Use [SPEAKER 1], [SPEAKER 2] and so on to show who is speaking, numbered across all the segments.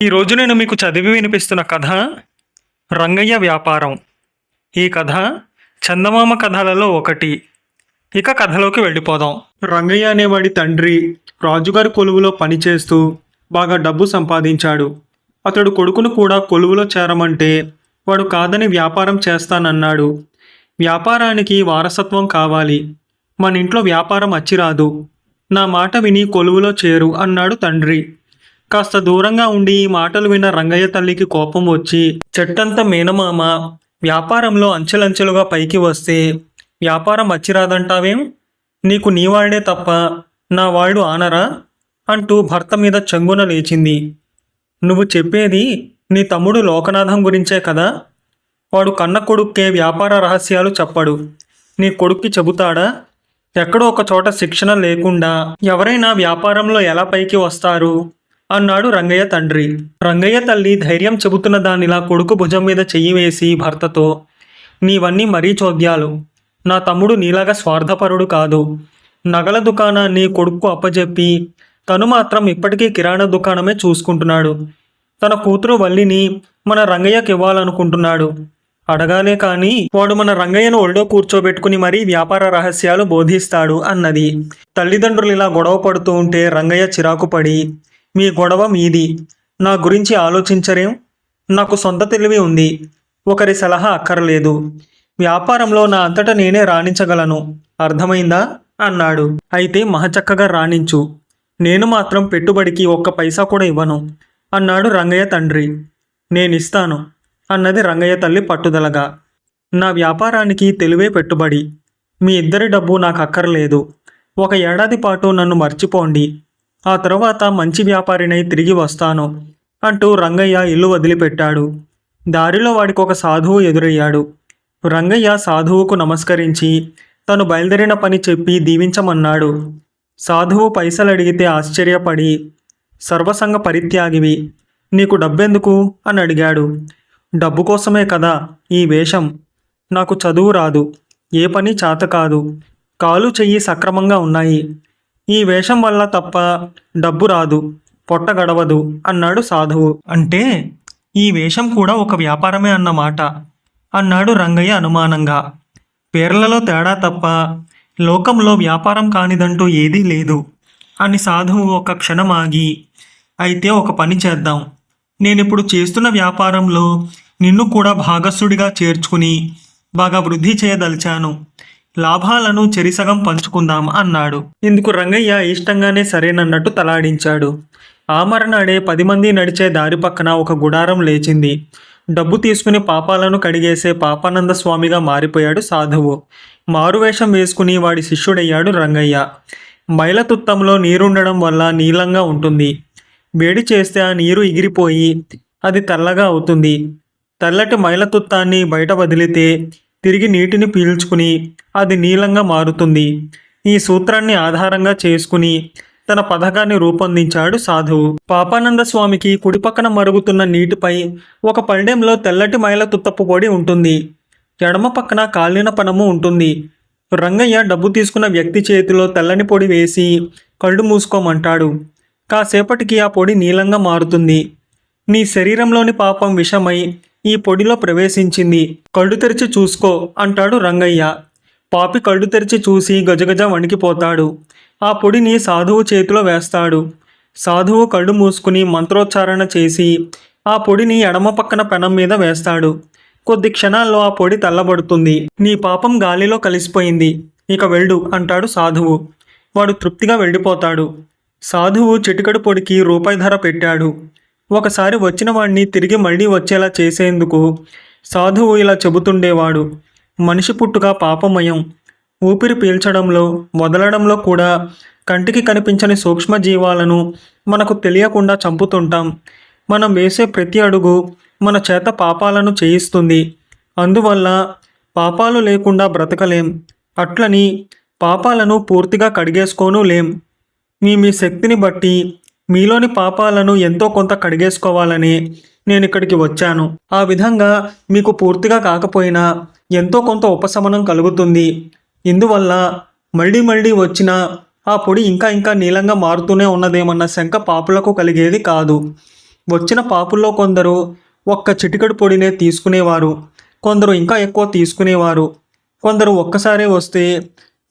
[SPEAKER 1] ఈరోజు నేను మీకు చదివి వినిపిస్తున్న కథ రంగయ్య వ్యాపారం. ఈ కథ చందమామ కథలలో ఒకటి. ఇక కథలోకి వెళ్ళిపోదాం. రంగయ్య అనేవాడి తండ్రి రాజుగారి కొలువులో పనిచేస్తూ బాగా డబ్బు సంపాదించాడు. అతడు కొడుకును కూడా కొలువులో చేరమంటే వాడు కాదని వ్యాపారం చేస్తానన్నాడు. వ్యాపారానికి వారసత్వం కావాలి, మన ఇంట్లో వ్యాపారం అచ్చిరాదు, నా మాట విని కొలువులో చేరు అన్నాడు తండ్రి. కాస్త దూరంగా ఉండి ఈ మాటలు విన్న రంగయ్య తల్లికి కోపం వచ్చి, చెట్టంత మేనమామ వ్యాపారంలో అంచెలంచెలుగా పైకి వస్తే వ్యాపారం అచ్చిరాదంటావేం? నీకు నీవాళ్లే తప్ప నా వాళ్ళు ఆనరా అంటూ భర్త మీద చెంగున లేచింది. నువ్వు చెప్పేది నీ తమ్ముడు లోకనాథం గురించే కదా? వాడు కన్న కొడుక్కే వ్యాపార రహస్యాలు చెప్పడు, నీ కొడుక్కి చెబుతాడా? ఎక్కడో ఒక చోట శిక్షణ లేకుండా ఎవరైనా వ్యాపారంలో ఎలా పైకి వస్తారు అన్నాడు రంగయ్య తండ్రి. రంగయ్య తల్లి ధైర్యం చెబుతున్న దానిలా కొడుకు భుజం మీద చెయ్యి వేసి భర్తతో, నీవన్నీ మరీ చోద్యాలు, నా తమ్ముడు నీలాగా స్వార్థపరుడు కాదు. నగల దుకాణాన్ని కొడుకు అప్పజెప్పి తను మాత్రం ఇప్పటికీ కిరాణా దుకాణమే చూసుకుంటున్నాడు. తన కూతురు వల్లిని మన రంగయ్యకి ఇవ్వాలనుకుంటున్నాడు. అడగాలే కానీ వాడు మన రంగయ్యను ఒళ్ళో కూర్చోబెట్టుకుని మరీ వ్యాపార రహస్యాలు బోధిస్తాడు అన్నది. తల్లిదండ్రులు ఇలా గొడవ పడుతూ ఉంటే రంగయ్య చిరాకు పడి, మీ గొడవ మీది, నా గురించి ఆలోచించరేం? నాకు సొంత తెలివి ఉంది, ఒకరి సలహా అక్కర్లేదు. వ్యాపారంలో నా అంతటా నేనే రాణించగలను, అర్థమైందా అన్నాడు. అయితే మహచక్కగా రాణించు, నేను మాత్రం పెట్టుబడికి ఒక్క పైసా కూడా ఇవ్వను అన్నాడు రంగయ్య తండ్రి. నేనిస్తాను అన్నది రంగయ్య తల్లి పట్టుదలగా. నా వ్యాపారానికి తెలివే పెట్టుబడి, మీ ఇద్దరి డబ్బు నాకు అక్కర్లేదు. 1 ఏడాది పాటు నన్ను మర్చిపోండి, ఆ తర్వాత మంచి వ్యాపారినై తిరిగి వస్తాను అంటూ రంగయ్య ఇల్లు వదిలిపెట్టాడు. దారిలో వాడికి ఒక సాధువు ఎదురయ్యాడు. రంగయ్య సాధువుకు నమస్కరించి తను బయలుదేరిన పని చెప్పి దీవించమన్నాడు. సాధువు పైసలు అడిగితే ఆశ్చర్యపడి, సర్వసంగ పరిత్యాగివి, నీకు డబ్బెందుకు అని అడిగాడు. డబ్బు కోసమే కదా ఈ వేషం, నాకు చదువు రాదు, ఏ పని చేత కాదు, కాలు చెయ్యి సక్రమంగా ఉన్నాయి, ఈ వేషం వల్ల తప్ప డబ్బు రాదు, పొట్ట గడవదు అన్నాడు సాధువు. అంటే ఈ వేషం కూడా ఒక వ్యాపారమే అన్నమాట అన్నాడు రంగయ్య అనుమానంగా. పేర్లలో తేడా తప్ప లోకంలో వ్యాపారం కానిదంటూ ఏదీ లేదు అని సాధువు ఒక క్షణం ఆగి, అయితే ఒక పని చేద్దాం, నేనిప్పుడు చేస్తున్న వ్యాపారంలో నిన్ను కూడా భాగస్థుడిగా చేర్చుకుని బాగా వృద్ధి చేయదలిచాను, లాభాలను చెరిసగం పంచుకుందాం అన్నాడు. ఇందుకు రంగయ్య ఇష్టంగానే సరేనన్నట్టు తలాడించాడు. ఆ మరనాడే 10 మంది నడిచే దారి పక్కన ఒక గుడారం లేచింది. డబ్బు తీసుకుని పాపాలను కడిగేసే పాపానంద స్వామిగా మారిపోయాడు సాధువు. మారువేషం వేసుకుని వాడి శిష్యుడయ్యాడు రంగయ్య. మైలతుత్తంలో నీరుండడం వల్ల నీలంగా ఉంటుంది. వేడి చేస్తే ఆ నీరు ఎగిరిపోయి అది తెల్లగా అవుతుంది. తెల్లటి మైలతుత్తాన్ని బయట వదిలితే తిరిగి నీటిని పీల్చుకుని అది నీలంగా మారుతుంది. ఈ సూత్రాన్ని ఆధారంగా చేసుకుని తన పథకాన్ని రూపొందించాడు సాధువు. పాపానంద స్వామికి కుడిపక్కన మరుగుతున్న నీటిపై ఒక పళ్ళెంలో తెల్లటి మైల తుత్తపు పొడి ఉంటుంది. ఎడమ పక్కన కాలిన పనము ఉంటుంది. రంగయ్య డబ్బు తీసుకున్న వ్యక్తి చేతిలో తెల్లని పొడి వేసి కళ్ళు మూసుకోమంటాడు. కాసేపటికి ఆ పొడి నీలంగా మారుతుంది. నీ శరీరంలోని పాపం విషమై ఈ పొడిలో ప్రవేశించింది, కళ్ళు తెరిచి చూసుకో అంటాడు రంగయ్య. పాపి కళ్ళు తెరిచి చూసి గజగజ వణికిపోతాడు. ఆ పొడిని సాధువు చేతిలో వేస్తాడు. సాధువు కళ్ళు మూసుకుని మంత్రోచ్చారణ చేసి ఆ పొడిని ఎడమ పక్కన పెనం మీద వేస్తాడు. కొద్ది క్షణాల్లో ఆ పొడి తెల్లబడుతుంది. నీ పాపం గాలిలో కలిసిపోయింది, ఇక వెళ్ళు అంటాడు సాధువు. వాడు తృప్తిగా వెళ్ళిపోతాడు. సాధువు చిటికెడు పొడికి రూపాయి ధర పెట్టాడు. ఒకసారి వచ్చిన వాడిని తిరిగి మళ్ళీ వచ్చేలా చేసేందుకు సాధువు ఇలా చెబుతుండేవాడు. మనిషి పుట్టుక పాపమయం. ఊపిరి పీల్చడంలో వదలడంలో కూడా కంటికి కనిపించని సూక్ష్మజీవాలను మనకు తెలియకుండా చంపుతుంటాం. మనం వేసే ప్రతి అడుగు మన చేత పాపాలను చేయిస్తుంది. అందువల్ల పాపాలు లేకుండా బ్రతకలేం. అట్లని పాపాలను పూర్తిగా కడిగేసుకోనూ లేం. మీ శక్తిని బట్టి మీలోని పాపాలను ఎంతో కొంత కడిగేసుకోవాలని నేను ఇక్కడికి వచ్చాను. ఆ విధంగా మీకు పూర్తిగా కాకపోయినా ఎంతో కొంత ఉపశమనం కలుగుతుంది. ఇందువల్ల మళ్ళీ మళ్ళీ వచ్చిన ఆ పొడి ఇంకా ఇంకా నీలంగా మారుతూనే ఉన్నదేమన్న శంక పాపులకు కలిగేది కాదు. వచ్చిన పాపుల్లో కొందరు ఒక్క చిటికెడు పొడినే తీసుకునేవారు, కొందరు ఇంకా ఎక్కువ తీసుకునేవారు. కొందరు ఒక్కసారే వస్తే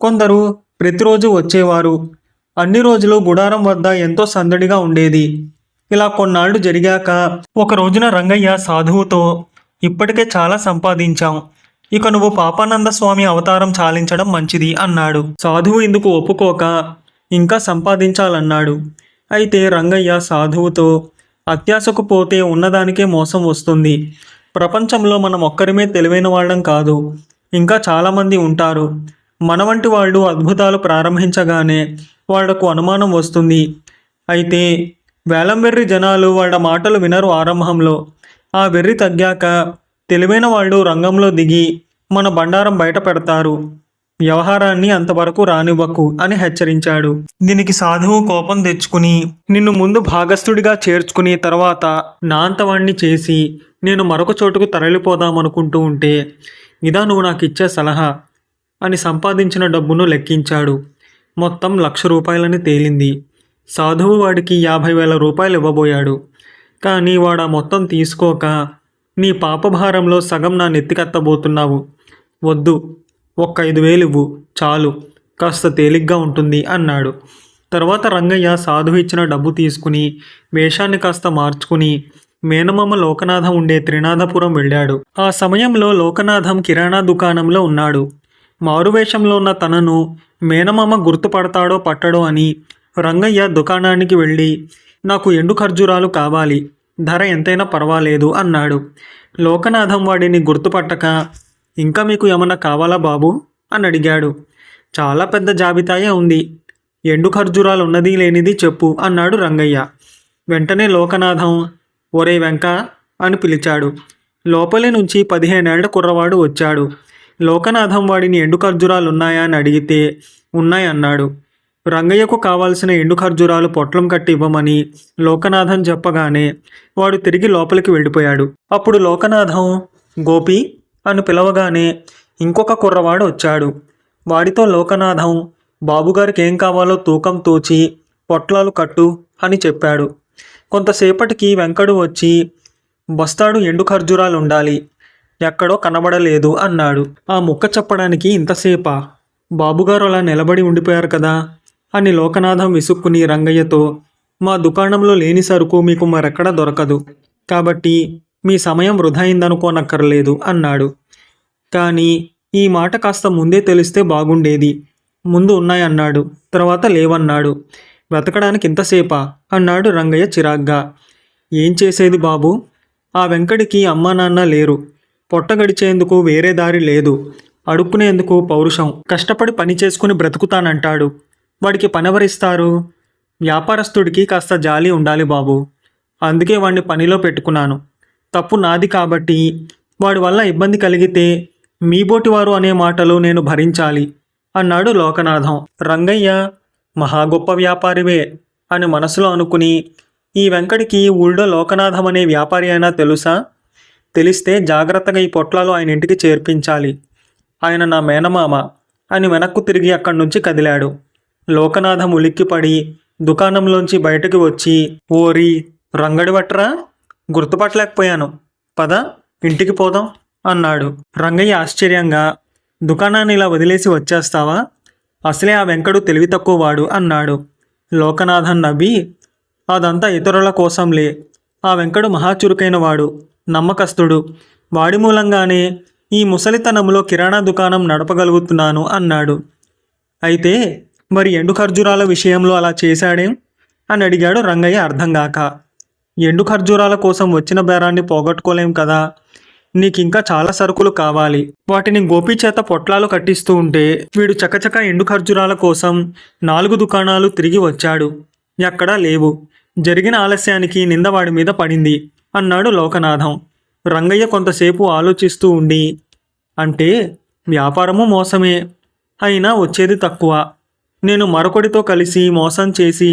[SPEAKER 1] కొందరు ప్రతిరోజు వచ్చేవారు. అన్ని రోజులు గుడారం వద్ద ఎంతో సందడిగా ఉండేది. ఇలా కొన్నాళ్లు జరిగాక ఒక రోజున రంగయ్య సాధువుతో, ఇప్పటికే చాలా సంపాదించాం, ఇక నువ్వు పాపానంద స్వామి అవతారం చాలించడం మంచిది అన్నాడు. సాధువు ఇందుకు ఒప్పుకోక ఇంకా సంపాదించాలన్నాడు. అయితే రంగయ్య సాధువుతో, అత్యాశకు పోతే ఉన్నదానికే మోసం వస్తుంది. ప్రపంచంలో మనం ఒక్కరిమే తెలివైన వాళ్ళం కాదు, ఇంకా చాలామంది ఉంటారు. మన వంటి వాళ్ళు అద్భుతాలు ప్రారంభించగానే వాళ్లకు అనుమానం వస్తుంది. అయితే వేలం వెర్రి జనాలు వాళ్ళ మాటలు వినరు ఆరంభంలో. ఆ వెర్రి తగ్గాక తెలివైన వాళ్ళు రంగంలో దిగి మన బండారం బయట పెడతారు. వ్యవహారాన్ని అంతవరకు రానివ్వకు అని హెచ్చరించాడు. దీనికి సాధువు కోపం తెచ్చుకుని, నిన్ను ముందు భాగస్థుడిగా చేర్చుకుని తర్వాత నా అంతవాణ్ణి చేసి నేను మరొక చోటుకు తరలిపోదామనుకుంటూ ఉంటే ఇదా నువ్వు నాకు ఇచ్చే సలహా అని సంపాదించిన డబ్బును లెక్కించాడు. మొత్తం 1,00,000 రూపాయలని తేలింది. సాధువు వాడికి 50,000 రూపాయలు ఇవ్వబోయాడు. కానీ వాడు ఆ మొత్తం తీసుకోక, నీ పాపభారంలో సగం నా నెత్తికెత్తబోతున్నావు, వద్దు, ఒక్క 5,000 ఇవ్వు చాలు, కాస్త తేలిగ్గా ఉంటుంది అన్నాడు. తర్వాత రంగయ్య సాధువు ఇచ్చిన డబ్బు తీసుకుని వేషాన్ని కాస్త మార్చుకుని మేనమామ లోకనాథం ఉండే త్రినాథపురం వెళ్ళాడు. ఆ సమయంలో లోకనాథం కిరాణా దుకాణంలో ఉన్నాడు. మారువేషంలో ఉన్న తనను మేనమామ గుర్తుపడతాడో పట్టడో అని రంగయ్య దుకాణానికి వెళ్ళి, నాకు ఎండు ఖర్జూరాలు కావాలి, ధర ఎంతైనా పర్వాలేదు అన్నాడు. లోకనాథం వాడిని గుర్తుపట్టక, ఇంకా మీకు ఏమన్నా కావాలా బాబు అని అడిగాడు. చాలా పెద్ద జాబితాయే ఉంది, ఎండు ఖర్జూరాలు ఉన్నది లేనిది చెప్పు అన్నాడు రంగయ్య. వెంటనే లోకనాథం, ఒరే వెంక అని పిలిచాడు. లోపలి నుంచి 15 ఏళ్ల కుర్రవాడు వచ్చాడు. లోకనాథం వాడిని ఎండు ఖర్జూరాలు ఉన్నాయా అని అడిగితే ఉన్నాయన్నాడు. రంగయ్యకు కావాల్సిన ఎండు ఖర్జూరాలు పొట్లం కట్టి ఇవ్వమని లోకనాథం చెప్పగానే వాడు తిరిగి లోపలికి వెళ్ళిపోయాడు. అప్పుడు లోకనాథం గోపి అని పిలవగానే ఇంకొక కుర్రవాడు వచ్చాడు. వాడితో లోకనాథం, బాబుగారికి ఏం కావాలో తూకం తూచి పొట్లాలు కట్టు అని చెప్పాడు. కొంతసేపటికి వెంకడు వచ్చి, బస్తాడు ఎండు ఖర్జూరాలు ఉండాలి, ఎక్కడో కనబడలేదు అన్నాడు. ఆ ముక్క చెప్పడానికి ఇంతసేపా? బాబుగారు అలా నిలబడి ఉండిపోయారు కదా అని లోకనాథం విసుక్కుని రంగయ్యతో, మా దుకాణంలో లేని సరుకు మీకు మరెక్కడా దొరకదు, కాబట్టి మీ సమయం వృధా అయిందనుకోనక్కర్లేదు అన్నాడు. కానీ ఈ మాట కాస్త ముందే తెలిస్తే బాగుండేది. ముందు ఉన్నాయన్నాడు, తర్వాత లేవన్నాడు. వెతకడానికి ఇంతసేపా అన్నాడు రంగయ్య చిరాగ్గా. ఏం చేసేది బాబు, ఆ వెంకడికి అమ్మా నాన్న లేరు, పొట్ట గడిచేందుకు వేరే దారి లేదు, అడుక్కునేందుకు పౌరుషం, కష్టపడి పని చేసుకుని బ్రతుకుతానంటాడు. వాడికి పనెవరిస్తారు? వ్యాపారస్తుడికి కాస్త జాలి ఉండాలి బాబు, అందుకే వాడిని పనిలో పెట్టుకున్నాను. తప్పు నాది కాబట్టి వాడి వల్ల ఇబ్బంది కలిగితే మీబోటివారు అనే మాటలు నేను భరించాలి అన్నాడు లోకనాథం. రంగయ్య మహా గొప్ప వ్యాపారివే అని మనసులో అనుకుని, ఈ వెంకడికి ఊళ్ళో లోకనాథం అనే వ్యాపారి అయినా తెలుసా? తెలిస్తే జాగ్రత్తగా ఈ పొట్లాలు ఆయన ఇంటికి చేర్పించాలి, ఆయన నా మేనమామ అని వెనక్కు తిరిగి అక్కడి నుంచి కదిలాడు. లోకనాథం ఉలిక్కిపడి దుకాణంలోంచి బయటకు వచ్చి, ఓరి రంగడివట్రా, గుర్తుపట్టలేకపోయాను, పద ఇంటికి పోదాం అన్నాడు. రంగయ్య ఆశ్చర్యంగా, దుకాణాన్ని ఇలా వదిలేసి వచ్చేస్తావా? అసలే ఆ వెంకడు తెలివి తక్కువవాడు అన్నాడు. లోకనాథన్ నవ్వి, అదంతా ఇతరుల కోసంలే, ఆ వెంకడు మహాచురుకైన వాడు, నమ్మకస్తుడు, వాడి మూలంగానే ఈ ముసలితనంలో కిరాణా దుకాణం నడపగలుగుతున్నాను అన్నాడు. అయితే మరి ఎండు ఖర్జూరాల విషయంలో అలా చేశాడేం అని అడిగాడు రంగయ్య అర్థంగాక. ఎండు ఖర్జూరాల కోసం వచ్చిన బేరాన్ని పోగొట్టుకోలేం కదా, నీకింకా చాలా సరుకులు కావాలి. వాటిని గోపి చేత పొట్లాలు కట్టిస్తూ ఉంటే వీడు చకచక ఎండు ఖర్జూరాల కోసం 4 దుకాణాలు తిరిగి వచ్చాడు. ఎక్కడా లేవు. జరిగిన ఆలస్యానికి నింద వాడి మీద పడింది అన్నాడు లోకనాథం. రంగయ్య కొంతసేపు ఆలోచిస్తూ ఉండి, అంటే వ్యాపారము మోసమే, అయినా వచ్చేది తక్కువ. నేను మరొకడితో కలిసి మోసం చేసి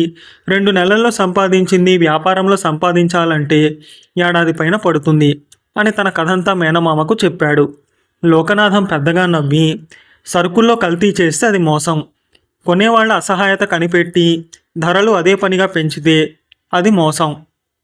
[SPEAKER 1] 2 నెలల్లో సంపాదించింది వ్యాపారంలో సంపాదించాలంటే ఏడాది పైన పడుతుంది అని తన కథంతా మేనమామకు చెప్పాడు. లోకనాథం పెద్దగా నవ్వి, సరుకుల్లో కల్తీ చేస్తే అది మోసం, కొనేవాళ్ల అసహాయత కనిపెట్టి ధరలు అదే పనిగా పెంచితే అది మోసం,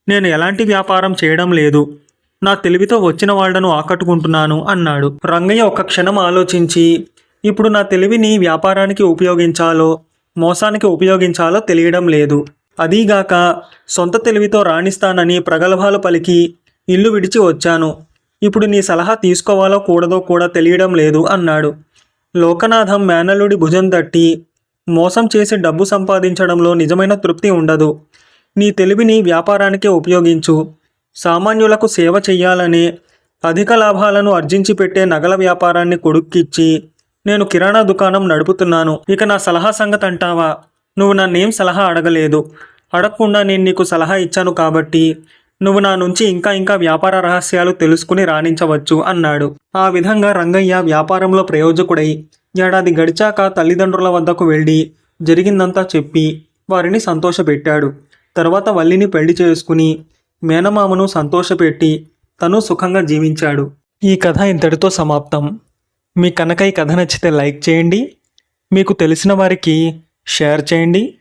[SPEAKER 1] నేను ఎలాంటి వ్యాపారం చేయడం లేదు. నా తెలివితో వచ్చిన వాళ్లను ఆకట్టుకుంటున్నాను అన్నాడు. రంగయ్య ఒక్క క్షణం ఆలోచించి, ఇప్పుడు నా తెలివిని వ్యాపారానికి ఉపయోగించాలో మోసానికి ఉపయోగించాలో తెలియడం లేదు. అదీగాక సొంత తెలివితో రాణిస్తానని ప్రగల్భాలు పలికి ఇల్లు విడిచి వచ్చాను. ఇప్పుడు నీ సలహా తీసుకోవాలో కూడదో కూడా తెలియడం లేదు అన్నాడు. లోకనాథం మేనల్లుడి భుజం తట్టి, మోసం చేసి డబ్బు సంపాదించడంలో నిజమైన తృప్తి ఉండదు. నీ తెలివిని వ్యాపారానికే ఉపయోగించు. సామాన్యులకు సేవ చెయ్యాలనే అధిక లాభాలను ఆర్జించి పెట్టే నగల వ్యాపారాన్ని కొడుక్కిచ్చి నేను కిరాణా దుకాణం నడుపుతున్నాను. ఇక నా సలహా సంగతి అంటావా? నువ్వు నన్నేం సలహా అడగలేదు. అడగకుండా నేను నీకు సలహా ఇచ్చాను కాబట్టి నువ్వు నా నుంచి ఇంకా వ్యాపార రహస్యాలు తెలుసుకుని రాణించవచ్చు అన్నాడు. ఆ విధంగా రంగయ్య వ్యాపారంలో ప్రయోజకుడై ఏడాది గడిచాక తల్లిదండ్రుల వద్దకు వెళ్ళి జరిగిందంతా చెప్పి వారిని సంతోషపెట్టాడు. తర్వాత వల్లిని పెళ్లి చేసుకుని మేనమామను సంతోషపెట్టి తను సుఖంగా జీవించాడు. ఈ కథ ఇంతటితో సమాప్తం. మీ కనుక ఈ కథ నచ్చితే లైక్ చేయండి. మీకు తెలిసిన వారికి షేర్ చేయండి.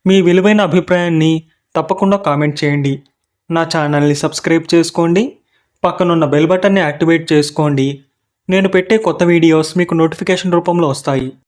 [SPEAKER 1] మీ విలువైన అభిప్రాయాన్ని తప్పకుండా కామెంట్ చేయండి. నా ఛానల్ని సబ్స్క్రైబ్ చేసుకోండి. పక్కనున్న బెల్ బటన్ని యాక్టివేట్ చేసుకోండి. నేను పెట్టే కొత్త వీడియోస్ మీకు నోటిఫికేషన్ రూపంలో వస్తాయి.